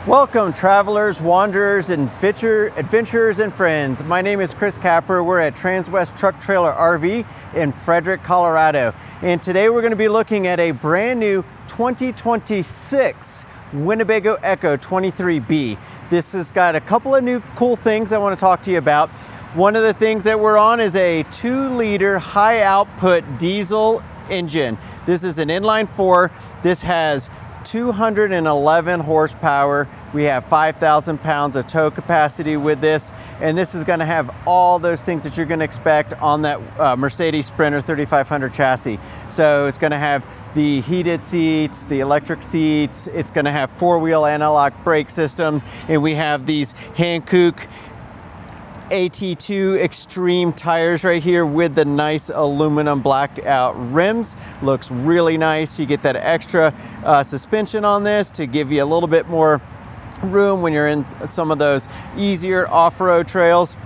Welcome travelers, wanderers, and adventurers and friends. My name is Chris Capper. We're at Transwest Truck Trailer RV in Frederick, Colorado. And today we're going to be looking at a brand new 2026 Winnebago EKKO 23B. This has got a couple of new cool things I want to talk to you about. One of the things that we're on is a 2-liter high output diesel engine. This is an inline 4. This has 211 horsepower. We have 5,000 pounds of tow capacity with this, and this is going to have all those things that you're going to expect on that Mercedes Sprinter 3500 chassis. So it's going to have the heated seats, the electric seats, it's going to have 4-wheel anti-lock brake system, and we have these Hankook AT2 Extreme tires right here with the nice aluminum blackout rims. Looks really nice. You get that extra suspension on this to give you a little bit more room when you're in some of those easier off-road trails.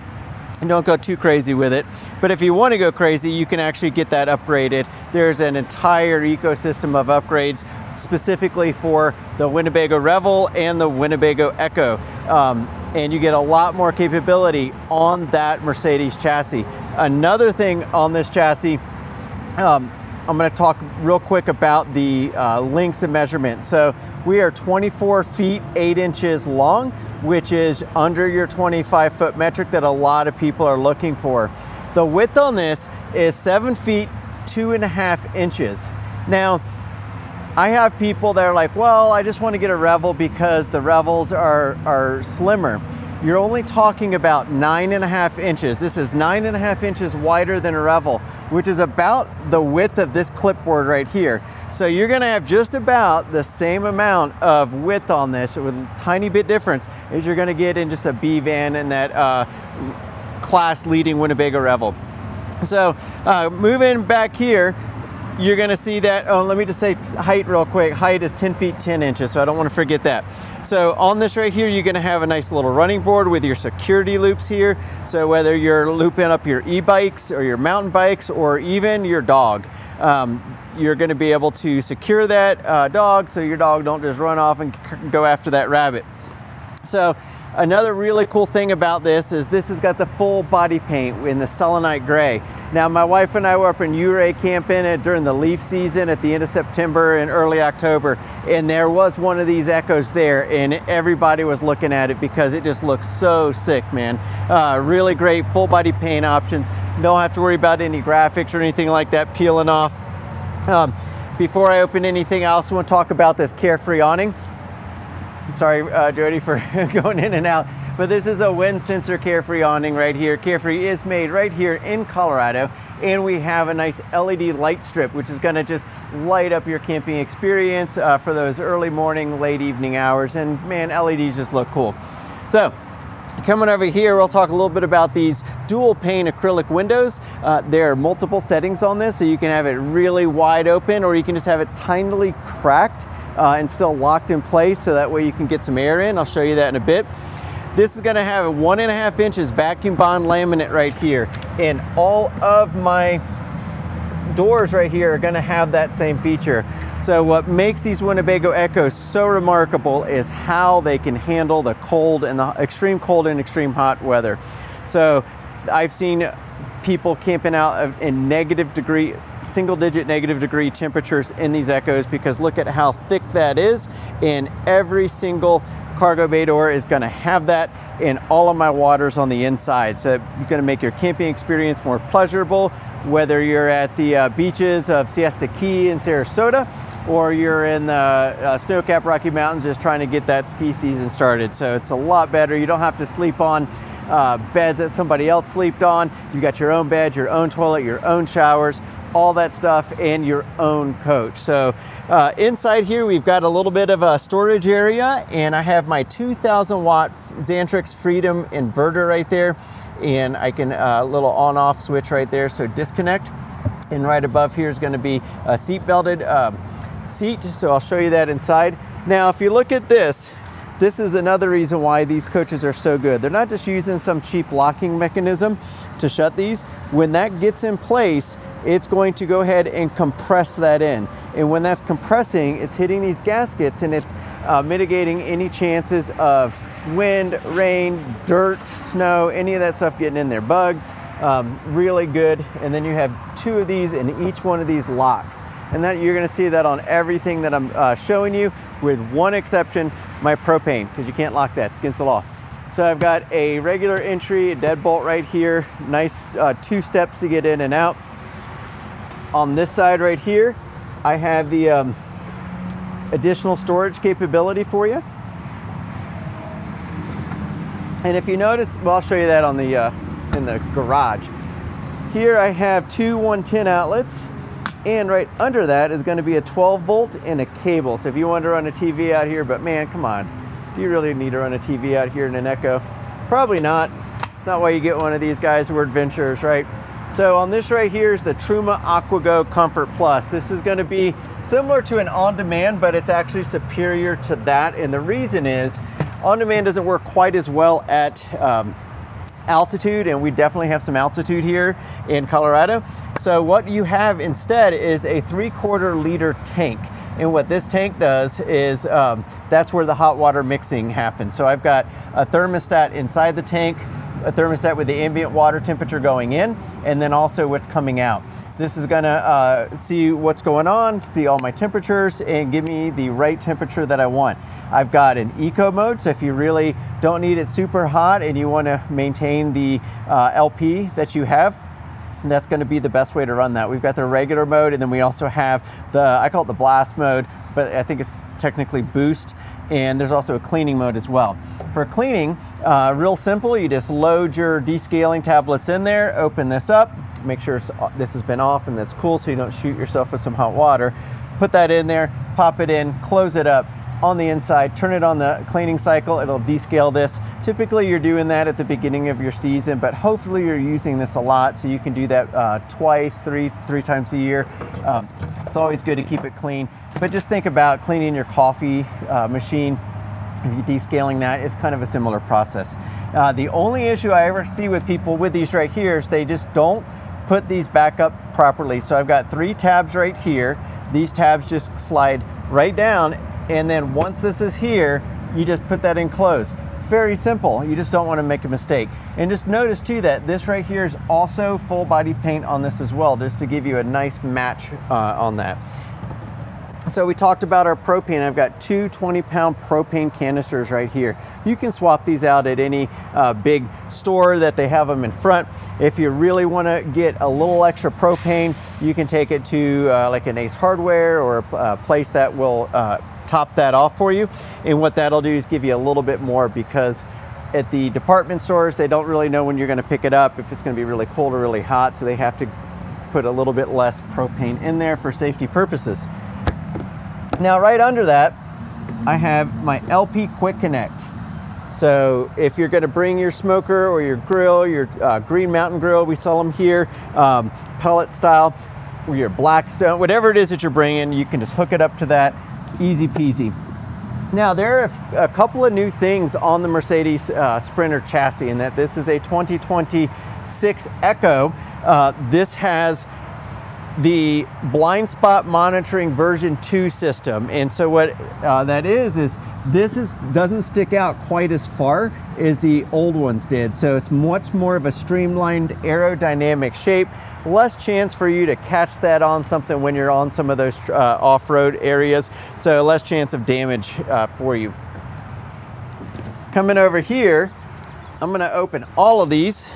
And don't go too crazy with it. But if you want to go crazy, you can actually get that upgraded. There's an entire ecosystem of upgrades specifically for the Winnebago Revel and the Winnebago EKKO. And you get a lot more capability on that Mercedes chassis. Another thing on this chassis, I'm going to talk real quick about the lengths and measurements. So we are 24 feet 8 inches long, which is under your 25-foot metric that a lot of people are looking for. The width on this is 7 feet 2.5 inches. Now, I have people that are like, well, I just want to get a Revel because the Revels are slimmer. You're only talking about 9.5 inches. This is 9.5 inches wider than a Revel, which is about the width of this clipboard right here. So you're going to have just about the same amount of width on this with a tiny bit difference as you're going to get in just a B van and that class leading Winnebago Revel. So moving back here, you're going to see that, let me just say height real quick. Height is 10 feet 10 inches, so I don't want to forget that. So on this right here, you're going to have a nice little running board with your security loops here. So whether you're looping up your e-bikes or your mountain bikes or even your dog, you're going to be able to secure that dog so your dog don't just run off and go after that rabbit. So another really cool thing about this is this has got the full body paint in the selenite gray. Now, my wife and I were up in Ouray camping during the leaf season at the end of September and early October, and there was one of these EKKOs there, and everybody was looking at it because it just looks so sick, man. Really great full body paint options. Don't have to worry about any graphics or anything like that peeling off. Before I open anything, I also want to talk about this Carefree awning. Sorry, Jody, for going in and out, but this is a wind sensor Carefree awning right here. Carefree is made right here in Colorado, and we have a nice LED light strip, which is going to just light up your camping experience for those early morning, late evening hours, and man, LEDs just look cool. So coming over here, we'll talk a little bit about these dual pane acrylic windows. There are multiple settings on this, so you can have it really wide open, or you can just have it tinily cracked and still locked in place, so that way you can get some air in. I'll show you that in a bit. This is going to have a 1.5 inches vacuum bond laminate right here, and all of my doors right here are going to have that same feature. So what makes these Winnebago EKKOs so remarkable is how they can handle the cold and the extreme cold and extreme hot weather. So I've seen people camping out in single-digit negative degree temperatures in these EKKOs, because look at how thick that is, and every single cargo bay door is going to have that, and all of my water's on the inside. So it's going to make your camping experience more pleasurable, whether you're at the beaches of Siesta Key in Sarasota, or you're in the snow-capped Rocky Mountains just trying to get that ski season started. So it's a lot better. You don't have to sleep on beds that somebody else slept on. You got your own bed, your own toilet, your own showers, all that stuff, and your own coach. So inside here, we've got a little bit of a storage area, and I have my 2,000 watt Xantrix Freedom inverter right there, and I can little on-off switch right there, so disconnect. And right above here is going to be a seat belted seat, so I'll show you that inside. Now, if you look at this, this is another reason why these coaches are so good. They're not just using some cheap locking mechanism to shut these. When that gets in place, it's going to go ahead and compress that in. And when that's compressing, it's hitting these gaskets and it's mitigating any chances of wind, rain, dirt, snow, any of that stuff getting in there, bugs. Really good. And then you have 2 of these in each one of these locks. And that you're gonna see that on everything that I'm showing you, with one exception, my propane, because you can't lock that, it's against the law. So I've got a regular entry, a deadbolt right here, nice 2 steps to get in and out. On this side right here, I have the additional storage capability for you. And if you notice, well, I'll show you that on the in the garage. Here I have 2 110 outlets, and right under that is going to be a 12 volt and a cable. So if you want to run a TV out here, but man, come on, do you really need to run a TV out here in an EKKO? Probably not. It's not why you get one of these guys who are adventurers, right? So on this right here is the Truma AquaGo Comfort Plus. This is going to be similar to an on-demand, but it's actually superior to that. And the reason is on-demand doesn't work quite as well at altitude, and we definitely have some altitude here in Colorado. So what you have instead is a 3/4 liter tank. And what this tank does is that's where the hot water mixing happens. So I've got a thermostat inside the tank, a thermostat with the ambient water temperature going in, and then also what's coming out. This is gonna see what's going on, see all my temperatures, and give me the right temperature that I want. I've got an eco mode, so if you really don't need it super hot and you wanna maintain the LP that you have, that's going to be the best way to run that. We've got the regular mode, and then we also have the, I call it the blast mode, but I think it's technically boost, and there's also a cleaning mode as well. For cleaning, real simple, you just load your descaling tablets in there, open this up, make sure this has been off and that's cool so you don't shoot yourself with some hot water. Put that in there, pop it in, close it up. On the inside, turn it on the cleaning cycle, it'll descale this. Typically you're doing that at the beginning of your season, but hopefully you're using this a lot, so you can do that twice, three times a year. It's always good to keep it clean, but just think about cleaning your coffee machine. If you're descaling that, it's kind of a similar process. The only issue I ever see with people with these right here is they just don't put these back up properly. So I've got 3 tabs right here. These tabs just slide right down, and then once this is here, you just put that in close. It's very simple. You just don't want to make a mistake. And just notice too that this right here is also full body paint on this as well, just to give you a nice match on that. So we talked about our propane. I've got 2 20-pound propane canisters right here. You can swap these out at any big store that they have them in front. If you really want to get a little extra propane, you can take it to like an Ace Hardware or a place that will top that off for you. And what that'll do is give you a little bit more, because at the department stores, they don't really know when you're going to pick it up, if it's going to be really cold or really hot, so they have to put a little bit less propane in there for safety purposes. Now right under that, I have my LP Quick Connect. So if you're going to bring your smoker or your grill, your Green Mountain Grill, we sell them here, pellet style, or your Blackstone, whatever it is that you're bringing, you can just hook it up to that, easy peasy. Now there are a couple of new things on the Mercedes Sprinter chassis, in that this is a 2026 EKKO. This has the blind spot monitoring version 2 system, and so what that is this doesn't stick out quite as far as the old ones did, so it's much more of a streamlined aerodynamic shape, less chance for you to catch that on something when you're on some of those off-road areas, so less chance of damage for you. Coming over here, I'm going to open all of these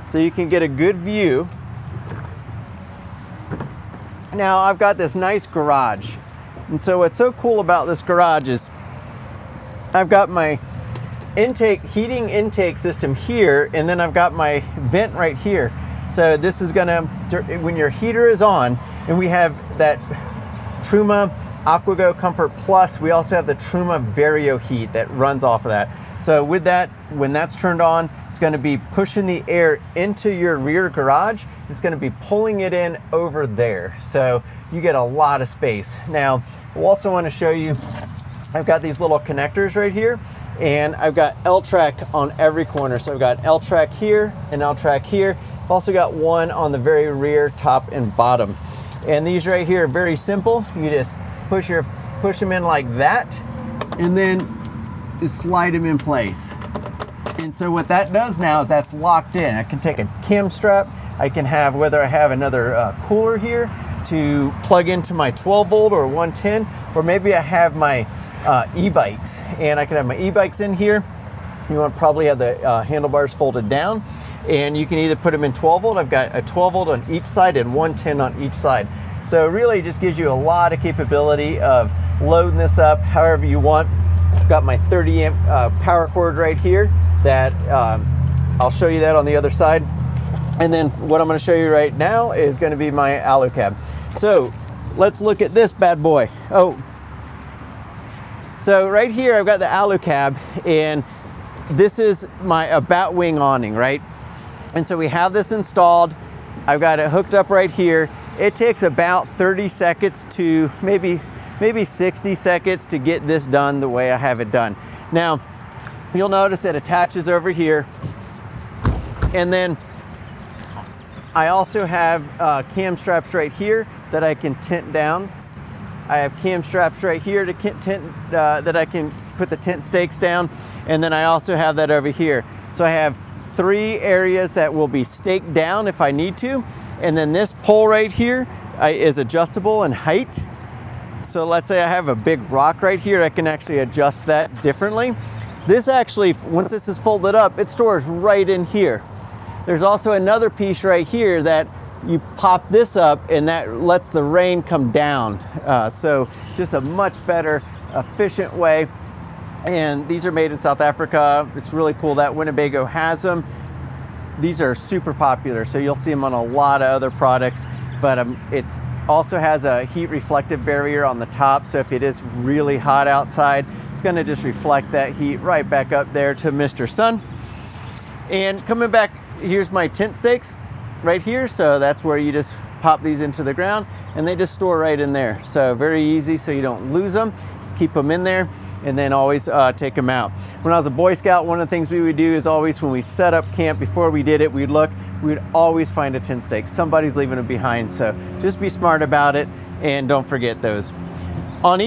so you can get a good view. Now I've got this nice garage, and so what's so cool about this garage is I've got my heating intake system here, and then I've got my vent right here. So this is gonna, when your heater is on, and we have that Truma AquaGo Comfort Plus, we also have the Truma Vario Heat that runs off of that. So with that, when that's turned on, it's going to be pushing the air into your rear garage. It's going to be pulling it in over there. So you get a lot of space. Now, I also want to show you, I've got these little connectors right here, and I've got L-track on every corner. So I've got L-track here and L-track here. I've also got one on the very rear, top and bottom. And these right here are very simple. You just push them in like that, and then just slide them in place. And so what that does now is that's locked in. I can take a cam strap. I can have, whether I have another cooler here to plug into my 12 volt or 110, or maybe I have my e-bikes, and I can have my e-bikes in here. You want to probably have the handlebars folded down, and you can either put them in 12 volt. I've got a 12 volt on each side and 110 on each side. So it really just gives you a lot of capability of loading this up however you want. I've got my 30 amp power cord right here that I'll show you that on the other side. And then what I'm going to show you right now is going to be my Alu-Cab. So let's look at this bad boy. So right here I've got the Alu-Cab, and this is my about wing awning, right? And so we have this installed. I've got it hooked up right here. It takes about 30 seconds to maybe 60 seconds to get this done the way I have it done. Now, you'll notice it attaches over here, and then I also have cam straps right here that I can tent down. I have cam straps right here to tent that I can put the tent stakes down, and then I also have that over here. So I have 3 areas that will be staked down if I need to, and then this pole right here is adjustable in height. So let's say I have a big rock right here, I can actually adjust that differently. This actually, once this is folded up, it stores right in here. There's also another piece right here that you pop this up, and that lets the rain come down. So just a much better, efficient way. And these are made in South Africa. It's really cool that Winnebago has them. These are super popular, so you'll see them on a lot of other products, but it's also has a heat reflective barrier on the top, so if it is really hot outside, it's going to just reflect that heat right back up there to Mr. Sun. And coming back, here's my tent stakes right here, so that's where you just pop these into the ground, and they just store right in there. So very easy, so you don't lose them. Just keep them in there, and then always take them out. When I was a Boy Scout, one of the things we would do is always, when we set up camp, before we did it, we'd always find a tent stake. Somebody's leaving it behind, so just be smart about it, and don't forget those. On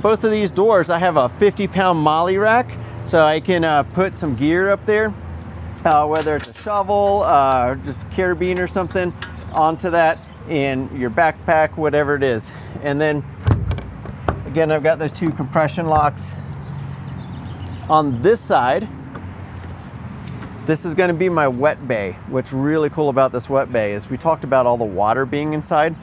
both of these doors, I have a 50-pound molly rack, so I can put some gear up there, whether it's a shovel, just carabiner or something, onto that, in your backpack, whatever it is. And then again, I've got those 2 compression locks. On this side, this is going to be my wet bay. What's really cool about this wet bay is we talked about all the water being inside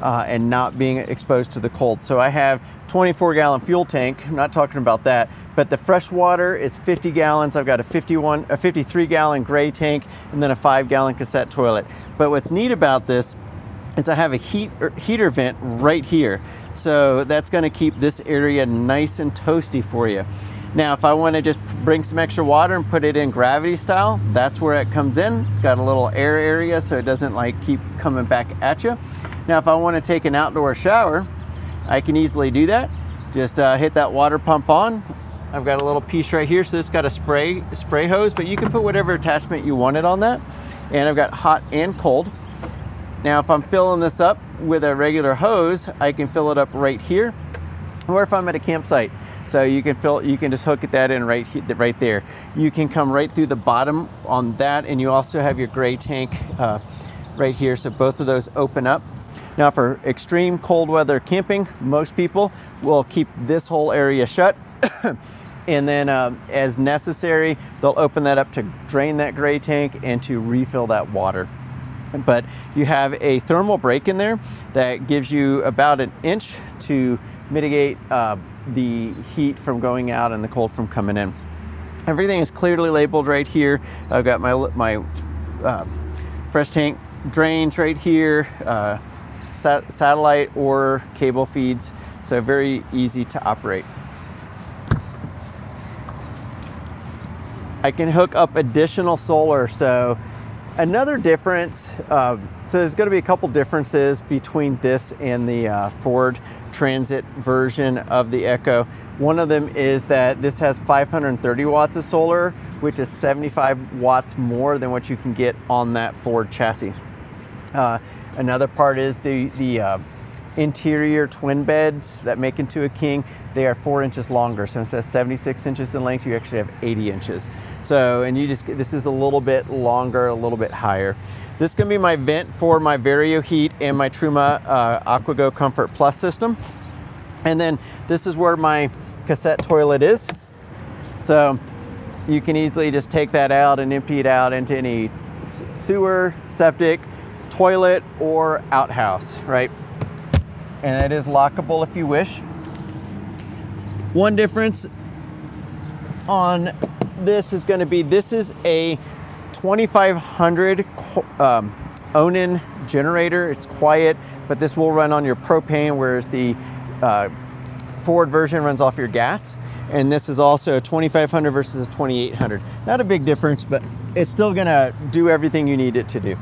and not being exposed to the cold. So I have 24-gallon fuel tank. I'm not talking about that, but the fresh water is 50 gallons. I've got a 53-gallon gray tank, and then a 5-gallon cassette toilet. But what's neat about this is I have a heater vent right here. So that's going to keep this area nice and toasty for you. Now, if I want to just bring some extra water and put it in gravity style, that's where it comes in. It's got a little air area, so it doesn't like keep coming back at you. Now, if I want to take an outdoor shower, I can easily do that. Just hit that water pump on. I've got a little piece right here, so it's got a spray hose, but you can put whatever attachment you wanted on that. And I've got hot and cold. Now, if I'm filling this up with a regular hose, I can fill it up right here, or if I'm at a campsite. So you can just hook that in right there. You can come right through the bottom on that, and you also have your gray tank right here, so both of those open up. Now, for extreme cold weather camping, most people will keep this whole area shut. And then as necessary, they'll open that up to drain that gray tank and to refill that water. But you have a thermal break in there that gives you about 1 inch to mitigate the heat from going out and the cold from coming in. Everything is clearly labeled right here. I've got my fresh tank drains right here, satellite or cable feeds, so very easy to operate. I can hook up additional solar, so Another difference, so there's going to be a couple differences between this and the Ford Transit version of the EKKO. One of them is that this has 530 watts of solar, which is 75 watts more than what you can get on that Ford chassis. Another part is the interior twin beds that make into a king. They are 4 inches longer. So instead of 76 inches in length, you actually have 80 inches. So, and this is a little bit longer, a little bit higher. This is gonna be my vent for my Vario Heat and my Truma AquaGo Comfort Plus system. And then this is where my cassette toilet is. So you can easily just take that out and empty it out into any sewer, septic, toilet, or outhouse, right? And it is lockable if you wish. One difference on this is going to be, this is a 2500 Onan generator. It's quiet, but this will run on your propane, whereas the Ford version runs off your gas. And this is also a 2500 versus a 2800. Not a big difference, but it's still going to do everything you need it to do.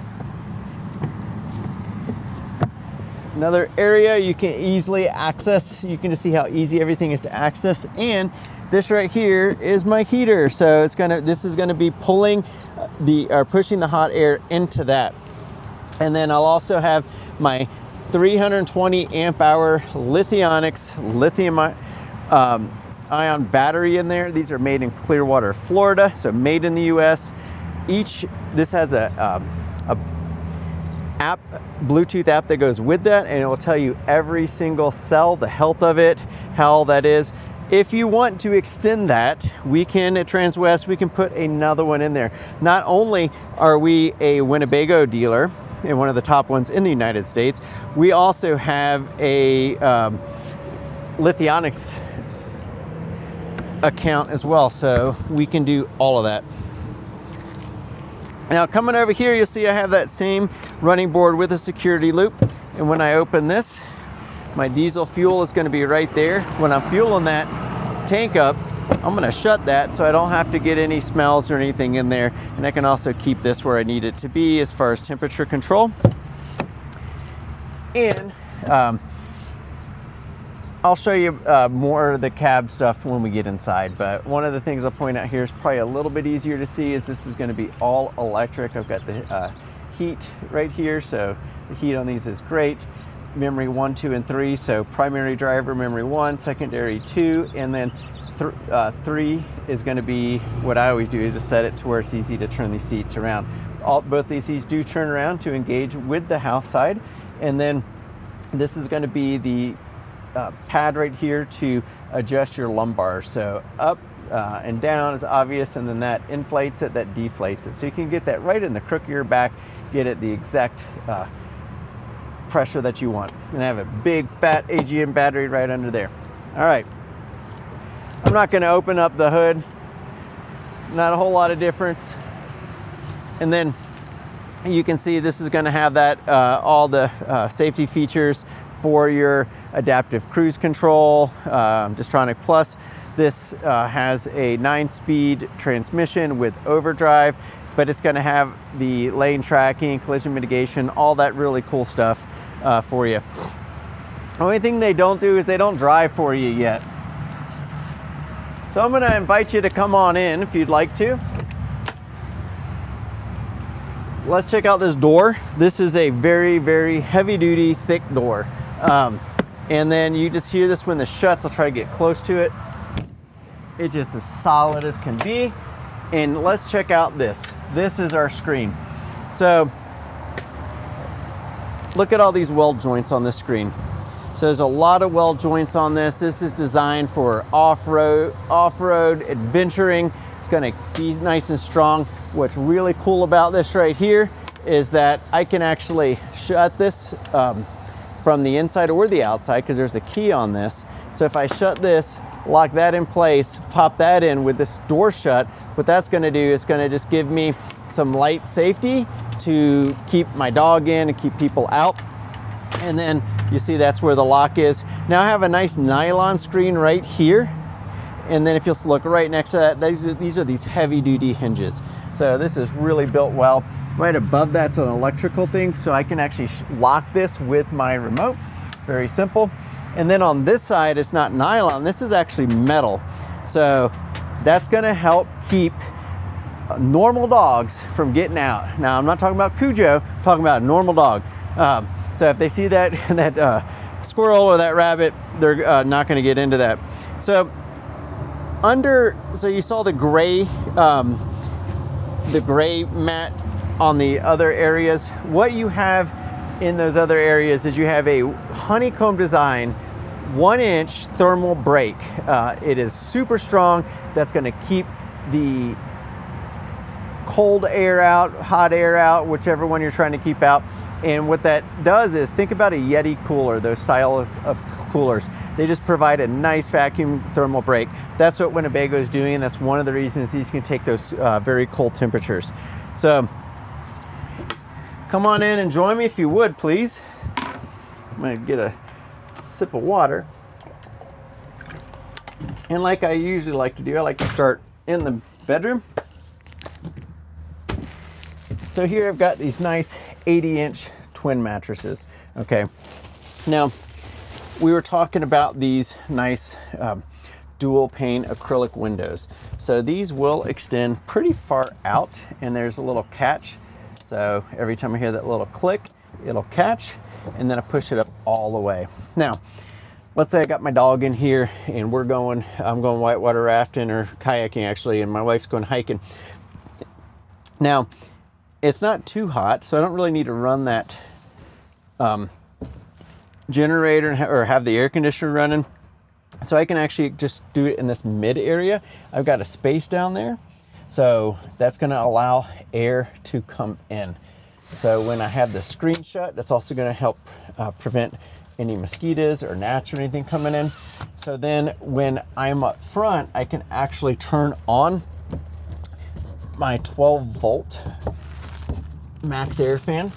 Another area you can easily access. You can just see how easy everything is to access. And this right here is my heater. So this is gonna be pulling pushing the hot air into that. And then I'll also have my 320 amp hour lithium ion battery in there. These are made in Clearwater, Florida. So made in the US. This has a Bluetooth app that goes with that, and it will tell you every single cell, the health of it, how all that is. If you want to extend that, we can at Transwest, we can put another one in there. Not only are we a Winnebago dealer and one of the top ones in the United States, we also have a Lithionics account as well, so we can do all of that. Now coming over here, you'll see I have that same running board with a security loop. And when I open this, my diesel fuel is going to be right there. When I'm fueling that tank up, I'm going to shut that so I don't have to get any smells or anything in there. And I can also keep this where I need it to be as far as temperature control. And I'll show you more of the cab stuff when we get inside, but one of the things I'll point out here is probably a little bit easier to see is this is going to be all electric. I've got the heat right here, so the heat on these is great. Memory 1, 2, and 3, so primary driver memory 1, secondary 2, and then 3 is going to be what I always do is just set it to where it's easy to turn these seats around. Both these seats do turn around to engage with the house side, and then this is going to be the pad right here to adjust your lumbar. So up and down is obvious, and then that inflates it, that deflates it. So you can get that right in the crook of your back, get it the exact pressure that you want. And I have a big fat AGM battery right under there. All right, I'm not going to open up the hood. Not a whole lot of difference. And then you can see this is going to have that all the safety features for your adaptive cruise control, Distronic Plus. This has a 9-speed transmission with overdrive, but it's going to have the lane tracking, collision mitigation, all that really cool stuff for you. The only thing they don't do is they don't drive for you yet. So I'm going to invite you to come on in if you'd like to. Let's check out this door. This is a very, very heavy-duty, thick door. And then you just hear this when this shuts. I'll try to get close to it. It's just as solid as can be. And let's check out this. This is our screen. So look at all these weld joints on this screen. So there's a lot of weld joints on this. This is designed for off-road adventuring. It's going to be nice and strong. What's really cool about this right here is that I can actually shut this from the inside or the outside because there's a key on this. So if I shut this, lock that in place, pop that in with this door shut, what that's going to do is going to just give me some light safety to keep my dog in and keep people out. And then you see that's where the lock is. Now I have a nice nylon screen right here. And then if you'll look right next to that, these are these heavy duty hinges. So this is really built well. Right above that's an electrical thing, so I can actually lock this with my remote. Very simple. And then on this side, it's not nylon, this is actually metal. So that's gonna help keep normal dogs from getting out. Now, I'm not talking about Cujo, I'm talking about a normal dog. So if they see that squirrel or that rabbit, they're not gonna get into that. So you saw the gray mat on the other areas. What you have in those other areas is you have a honeycomb design 1-inch thermal brake. It is super strong. That's going to keep the cold air out, hot air out, whichever one you're trying to keep out. And what that does is, think about a Yeti cooler, those styles of coolers. They just provide a nice vacuum thermal brake. That's what Winnebago is doing, and that's one of the reasons these can take those very cold temperatures. So come on in and join me if you would, please. I'm gonna get a sip of water. And like I usually like to do, I like to start in the bedroom. So here I've got these nice 80-inch twin mattresses. Okay, now we were talking about these nice dual pane acrylic windows. So these will extend pretty far out, and there's a little catch. So every time I hear that little click, it'll catch, and then I push it up all the way. Now, let's say I got my dog in here and I'm going whitewater rafting or kayaking actually, and my wife's going hiking. Now, it's not too hot, so I don't really need to run that generator or have the air conditioner running. So I can actually just do it in this mid area. I've got a space down there. So that's going to allow air to come in. So when I have the screen shut, that's also going to help prevent any mosquitoes or gnats or anything coming in. So then when I'm up front, I can actually turn on my 12-volt max air fan.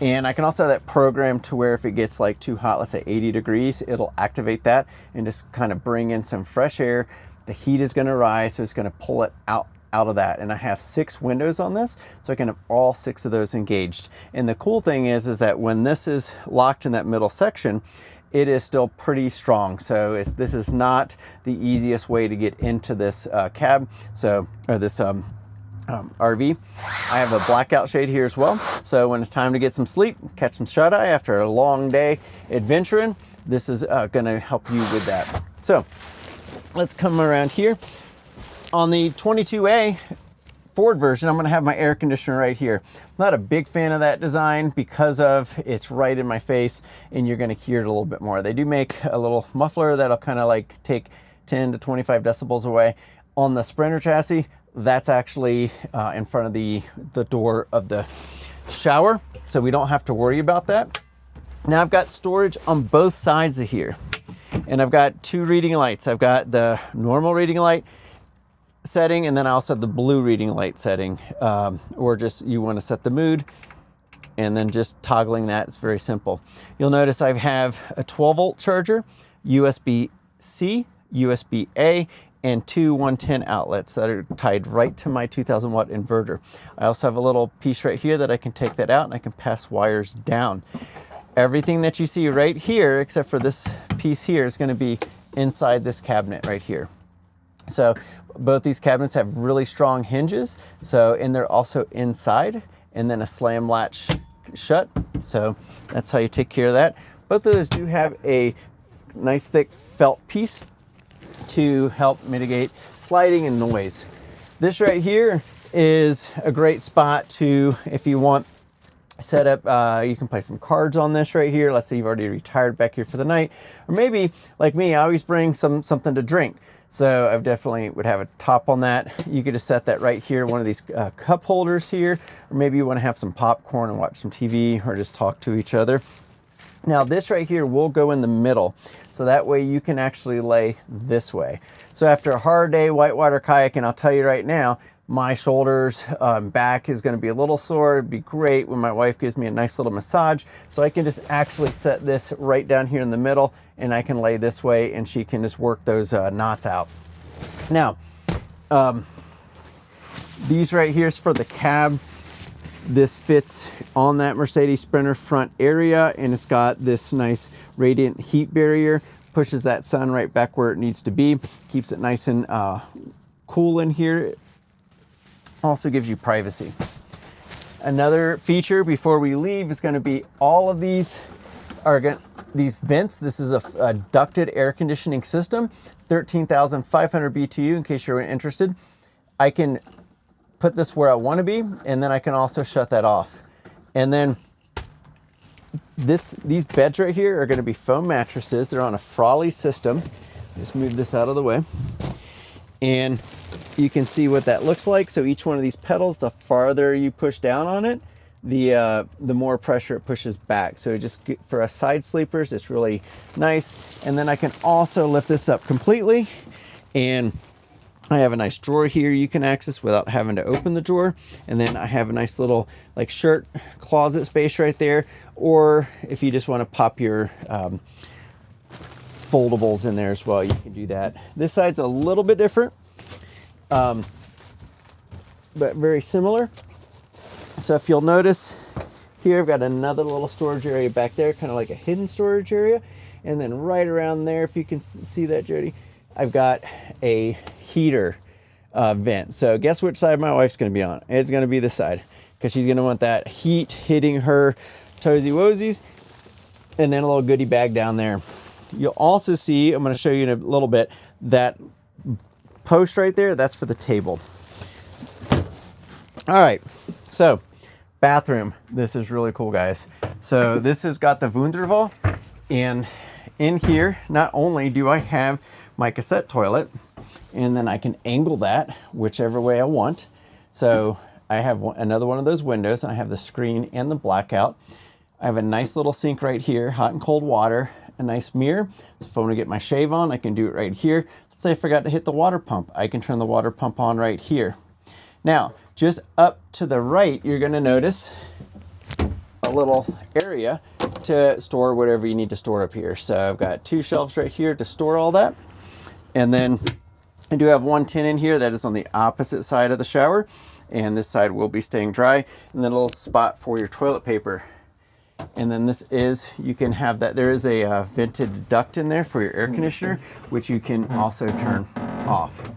And I can also have that programmed to where if it gets like too hot, let's say 80 degrees, it'll activate that and just kind of bring in some fresh air. The heat is going to rise, so it's going to pull it out of that. And I have 6 windows on this, so I can have all 6 of those engaged. And the cool thing is that when this is locked in that middle section, it is still pretty strong. So this is not the easiest way to get into this cab, or this RV. I have a blackout shade here as well. So when it's time to get some sleep, catch some shut-eye after a long day adventuring, this is gonna help you with that. So let's come around here. On the 22A Ford version, I'm gonna have my air conditioner right here. I'm not a big fan of that design because of it's right in my face and you're gonna hear it a little bit more. They do make a little muffler that'll kind of like take 10 to 25 decibels away. On the Sprinter chassis, that's actually in front of the door of the shower, so we don't have to worry about that. Now I've got storage on both sides of here, and I've got 2 reading lights. I've got the normal reading light setting, and then I also have the blue reading light setting, or just you want to set the mood, and then just toggling that. It's very simple. You'll notice I have a 12-volt charger, USB-C, USB-A, and 2 110 outlets that are tied right to my 2000 watt inverter. I also have a little piece right here that I can take that out and I can pass wires down. Everything that you see right here, except for this piece here, is going to be inside this cabinet right here. So both these cabinets have really strong hinges, and they're also inside, and then a slam latch shut. So that's how you take care of that. Both of those do have a nice thick felt piece to help mitigate sliding and noise. This right here is a great spot to, if you want, set up, you can play some cards on this right here. Let's say you've already retired back here for the night, or maybe like me, I always bring something to drink. So I definitely would have a top on that. You could just set that right here, one of these cup holders here, or maybe you want to have some popcorn and watch some TV or just talk to each other. Now this right here will go in the middle, so that way you can actually lay this way. So after a hard day whitewater kayaking, I'll tell you right now, my shoulders, back is going to be a little sore. It'd be great when my wife gives me a nice little massage, so I can just actually set this right down here in the middle, and I can lay this way, and she can just work those knots out. Now, These right here is for the cab. This fits on that Mercedes Sprinter front area, and it's got this nice radiant heat barrier, pushes that sun right back where it needs to be, keeps it nice and cool in here. Also gives you privacy. Another feature before we leave is going to be all of these these vents. This is a ducted air conditioning system, 13,500 BTU in case you're interested. I can put this where I want to be, and then I can also shut that off. And then these beds right here are going to be foam mattresses. They're on a Frawley system. Just move this out of the way. And you can see what that looks like. So each one of these pedals, the farther you push down on it, the more pressure it pushes back. So just for us side sleepers, it's really nice. And then I can also lift this up completely, and I have a nice drawer here you can access without having to open the drawer. And then I have a nice little like shirt closet space right there. Or if you just want to pop your foldables in there as well, you can do that. This side's a little bit different, but very similar. So if you'll notice here, I've got another little storage area back there, kind of like a hidden storage area. And then right around there, if you can see that, Jody, I've got a heater vent. So guess which side my wife's going to be on? It's going to be this side, because she's going to want that heat hitting her toesy woesies. And then a little goodie bag down there. You'll also see, I'm going to show you in a little bit, that post right there, that's for the table. All right, so bathroom. This is really cool, guys. So this has got the Wunderwall, and in here, not only do I have my cassette toilet, and then I can angle that whichever way I want. So I have another one of those windows, and I have the screen and the blackout. I have a nice little sink right here, hot and cold water, a nice mirror. So if I want to get my shave on, I can do it right here. Let's say I forgot to hit the water pump. I can turn the water pump on right here. Now, just up to the right, you're going to notice a little area to store whatever you need to store up here. So I've got 2 shelves right here to store all that. And then I do have one tin in here that is on the opposite side of the shower. And this side will be staying dry. And then a little spot for your toilet paper. And then this is, you can have that, there is a vented duct in there for your air conditioner, which you can also turn off.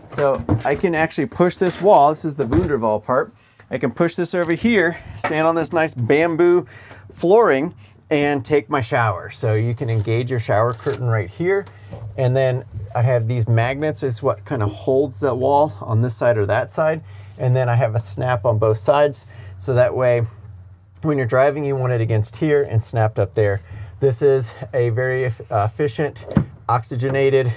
So I can actually push this wall. This is the Wunderwall part. I can push this over here, stand on this nice bamboo flooring, and take my shower. So you can engage your shower curtain right here. And then I have these magnets, is what kind of holds the wall on this side or that side. And then I have a snap on both sides. So that way, when you're driving, you want it against here and snapped up there. This is a very efficient oxygenated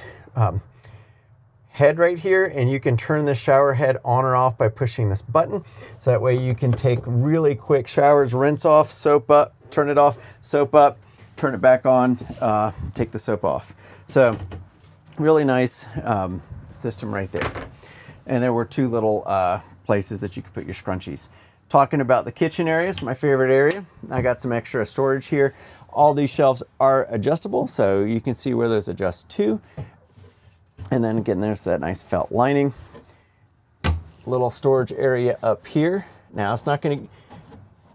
head right here, and you can turn the shower head on or off by pushing this button. So that way you can take really quick showers, rinse off, soap up, turn it off, soap up, turn it back on, take the soap off. So really nice system right there. And there were 2 little places that you could put your scrunchies. Talking about the kitchen areas, my favorite area. I got some extra storage here. All these shelves are adjustable, so you can see where those adjust to. And then again, there's that nice felt lining. Little storage area up here. Now it's not gonna,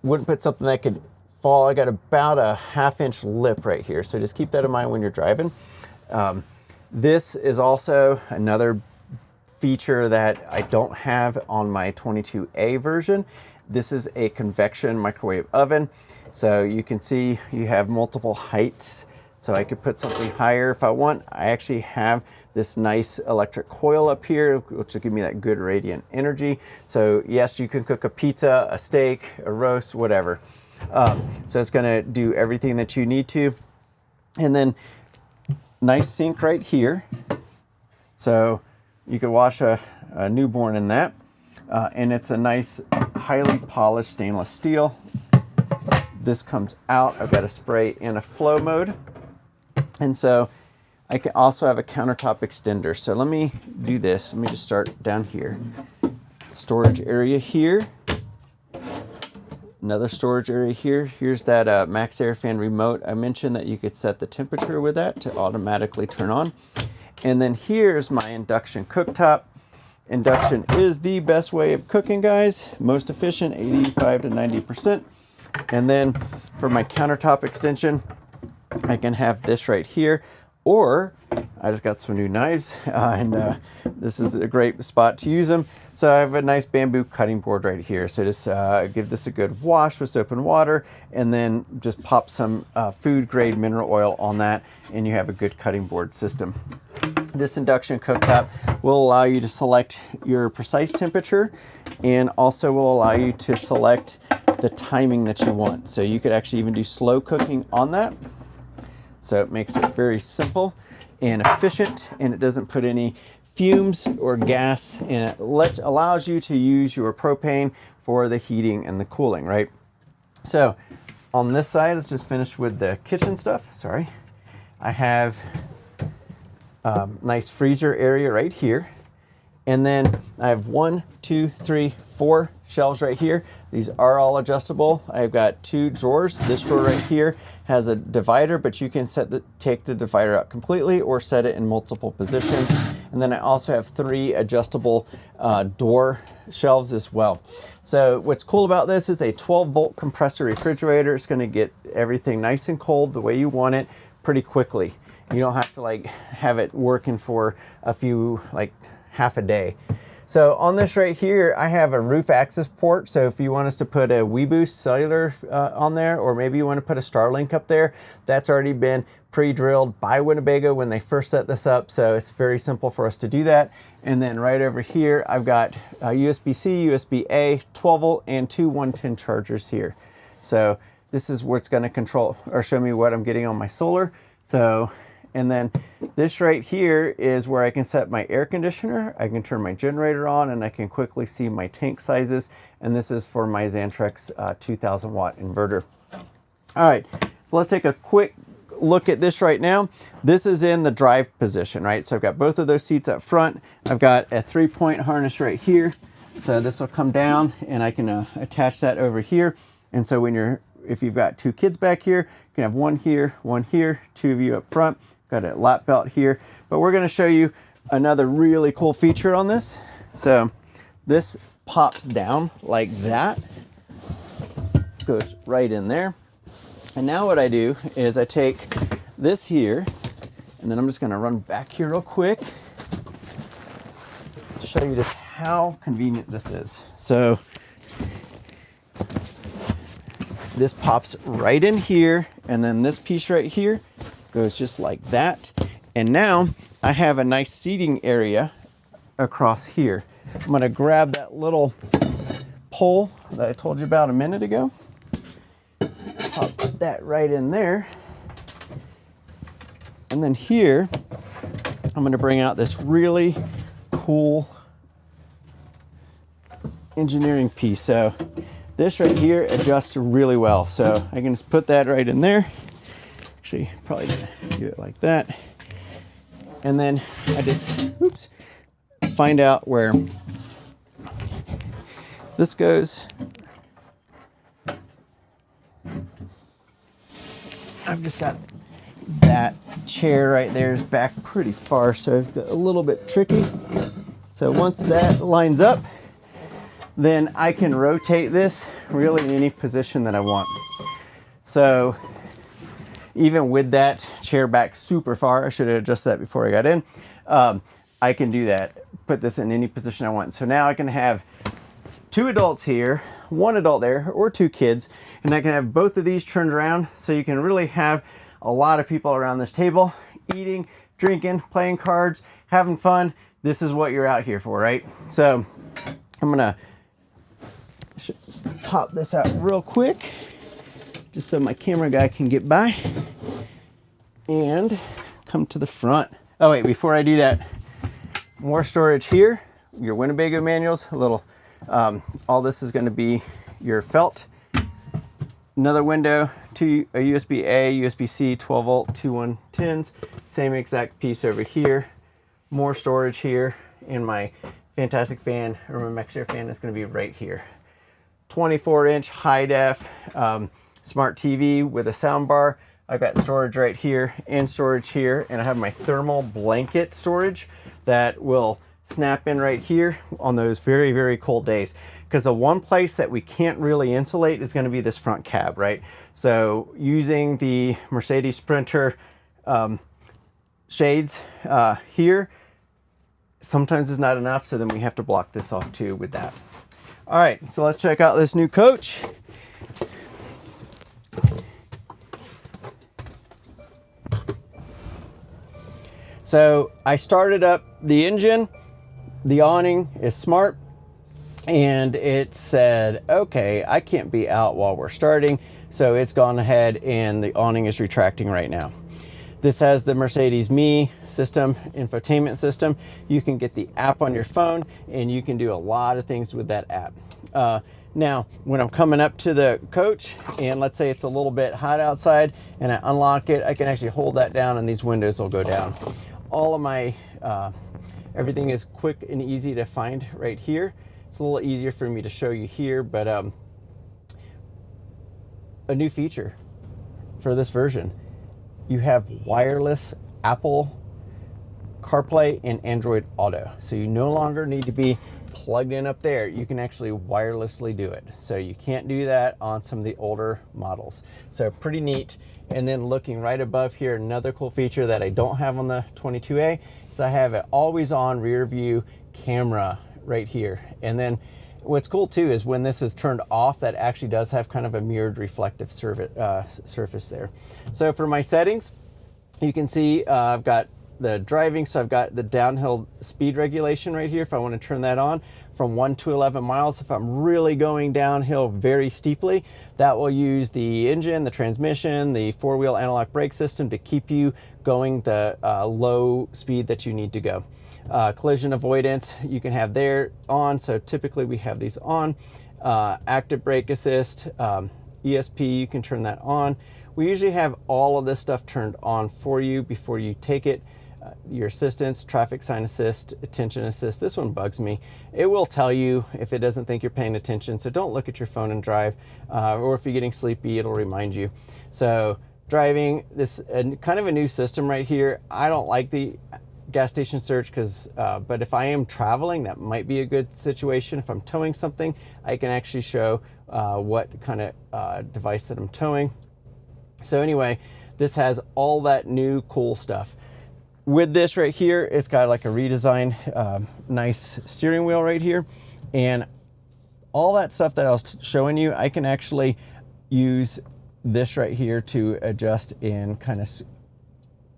wouldn't put something that could fall. I got about a 1/2 inch lip right here. So just keep that in mind when you're driving. This is also another feature that I don't have on my 22A version. This is a convection microwave oven. So you can see you have multiple heights. So I could put something higher if I want. I actually have this nice electric coil up here, which will give me that good radiant energy. So yes, you can cook a pizza, a steak, a roast, whatever. So it's gonna do everything that you need to. And then nice sink right here. So you could wash a newborn in that. And it's a nice, highly polished stainless steel. This comes out. I've got a spray and a flow mode. And so I can also have a countertop extender. So let me do this. Let me just start down here. Storage area here. Another storage area here. Here's that Max Air Fan remote. I mentioned that you could set the temperature with that to automatically turn on. And then here's my induction cooktop. Induction is the best way of cooking, guys. Most efficient, 85 to 90%. And then for my countertop extension, I can have this right here, or I just got some new knives, and this is a great spot to use them. So I have a nice bamboo cutting board right here. So just give this a good wash with soap and water, and then just pop some food grade mineral oil on that, and you have a good cutting board system. This induction cooktop will allow you to select your precise temperature, and also will allow you to select the timing that you want. So you could actually even do slow cooking on that. So it makes it very simple and efficient, and it doesn't put any fumes or gas, and it allows you to use your propane for the heating and the cooling, right? So on this side, let's just finish with the kitchen stuff. Sorry. I have a nice freezer area right here. And then I have 1, 2, 3, 4 shelves right here. These are all adjustable. I've got 2 drawers. This drawer right here has a divider, but you can take the divider out completely or set it in multiple positions. And then I also have 3 adjustable door shelves as well. So what's cool about this is a 12-volt compressor refrigerator. It's going to get everything nice and cold the way you want it pretty quickly. You don't have to like have it working for a few, like half a day. So on this right here, I have a roof access port. So if you want us to put a WeBoost cellular on there, or maybe you want to put a Starlink up there, that's already been pre-drilled by Winnebago when they first set this up. So it's very simple for us to do that. And then right over here, I've got USB-C, USB-A, 12 volt, and 2 110 chargers here. So this is where it's going to control or show me what I'm getting on my solar. So, and then this right here is where I can set my air conditioner. I can turn my generator on, and I can quickly see my tank sizes. And this is for my Xantrex 2000 watt inverter. All right, so let's take a quick look at this right now. This is in the drive position, right? So I've got both of those seats up front. I've got a 3-point harness right here. So this will come down, and I can attach that over here. And so if you've got 2 kids back here, you can have 1 here, 2 of you up front. Got a lap belt here, but we're going to show you another really cool feature on this. So this pops down like that, goes right in there. And now what I do is I take this here, and then I'm just going to run back here real quick to show you just how convenient this is. So this pops right in here, and then this piece right here goes just like that. And now I have a nice seating area across here. I'm going to grab that little pole that I told you about a minute ago. Pop that right in there. And then here, I'm going to bring out this really cool engineering piece. So this right here adjusts really well. So I can just put that right in there. Actually, probably gonna do it like that. And then I just, find out where this goes. I've just got that chair right there is back pretty far, so it's a little bit tricky. So once that lines up, then I can rotate this really in any position that I want. So even with that chair back super far, I should have adjusted that before I got in. I can do that, put this in any position I want. So now I can have 2 adults here, 1 adult there, or 2 kids, and I can have both of these turned around, so you can really have a lot of people around this table eating, drinking, playing cards, having fun. This is what you're out here for, right? So I'm gonna pop this out real quick, just so my camera guy can get by, and come to the front. Oh wait, before I do that, more storage here, your Winnebago manuals, a little, all this is going to be your felt. Another window, a USB-A, USB-C, 12 volt, 2 110s, same exact piece over here. More storage here, and my fantastic fan, or my Mexer fan, is going to be right here. 24-inch high def smart TV with a sound bar. I've got storage right here and storage here, and I have my thermal blanket storage that will snap in right here on those very, very cold days. Because the one place that we can't really insulate is going to be this front cab, right? So using the Mercedes Sprinter shades here sometimes is not enough, so then we have to block this off too with that. All right, so let's check out this new coach. So I started up the engine, the awning is smart, and it said, okay, I can't be out while we're starting. So it's gone ahead and the awning is retracting right now. This has the Mercedes Me system, infotainment system. You can get the app on your phone and you can do a lot of things with that app. Now, when I'm coming up to the coach and let's say it's a little bit hot outside and I unlock it, I can actually hold that down and these windows will go down. All of my, everything is quick and easy to find right here. It's a little easier for me to show you here, but a new feature for this version. You have wireless Apple CarPlay and Android Auto. So you no longer need to be plugged in up there. You can actually wirelessly do it. So you can't do that on some of the older models. So pretty neat. And then looking right above here, another cool feature that I don't have on the 22A is I have an always on rear view camera right here. And then what's cool too is when this is turned off, that actually does have kind of a mirrored reflective surface there. So for my settings, you can see I've got the driving, so I've got the downhill speed regulation right here if I want to turn that on from 1 to 11 miles. If I'm really going downhill very steeply, that will use the engine, the transmission, the four-wheel analog brake system to keep you going the low speed that you need to go. Collision avoidance you can have there on, so typically we have these on. Active brake assist, ESP, you can turn that on. We usually have all of this stuff turned on for you before you take it. Your assistance, traffic sign assist, attention assist. This one bugs me. It will tell you if it doesn't think you're paying attention, so don't look at your phone and drive, or if you're getting sleepy, it'll remind you. So driving, this kind of a new system right here. I don't like the gas station search because but if I am traveling, that might be a good situation. If I'm towing something, I can actually show what kind of device that I'm towing. So anyway, this has all that new cool stuff. With this right here, it's got like a redesigned nice steering wheel right here, and all that stuff that I was showing you, I can actually use this right here to adjust and kind of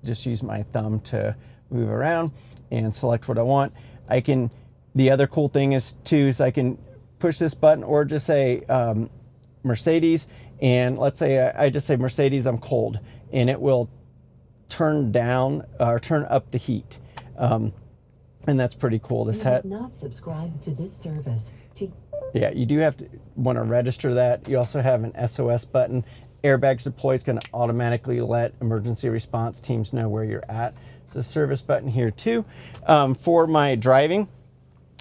just use my thumb to move around and select what I want. I can, the other cool thing is too, is I can push this button or just say Mercedes, and let's say I just say Mercedes, I'm cold, and it will turn down or turn up the heat. And that's pretty cool. This hat not subscribed to this service. Yeah, you do have to want to register that. You also have an SOS button. Airbags deploy is going to automatically let emergency response teams know where you're at. There's a service button here too. For my driving,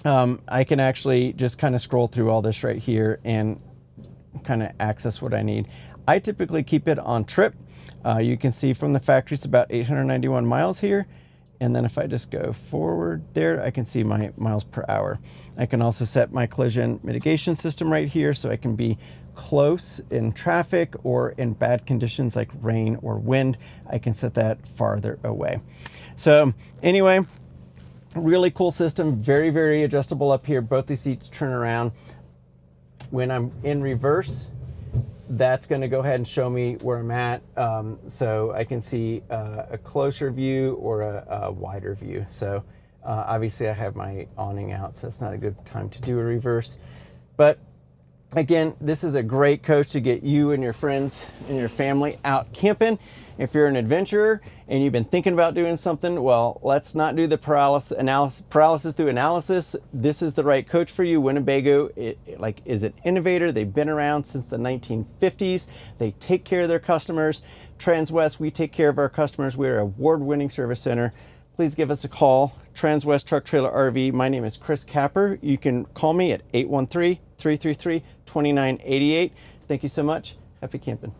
I can actually just kind of scroll through all this right here and kind of access what I need. I typically keep it on trip. You can see from the factory it's about 891 miles here. And then if I just go forward there, I can see my miles per hour. I can also set my collision mitigation system right here so I can be close in traffic or in bad conditions like rain or wind. I can set that farther away. So anyway, really cool system, very, very adjustable up here. Both these seats turn around. When I'm in reverse, that's going to go ahead and show me where I'm at, so I can see a closer view or a wider view. So obviously I have my awning out, so it's not a good time to do a reverse. But again, this is a great coach to get you and your friends and your family out camping. If you're an adventurer and you've been thinking about doing something, well, let's not do the paralysis through analysis. This is the right coach for you. Winnebago is an innovator. They've been around since the 1950s. They take care of their customers. Transwest, we take care of our customers. We're an award-winning service center. Please give us a call. Transwest Truck Trailer RV. My name is Chris Capper. You can call me at 813-333-2988. Thank you so much. Happy camping.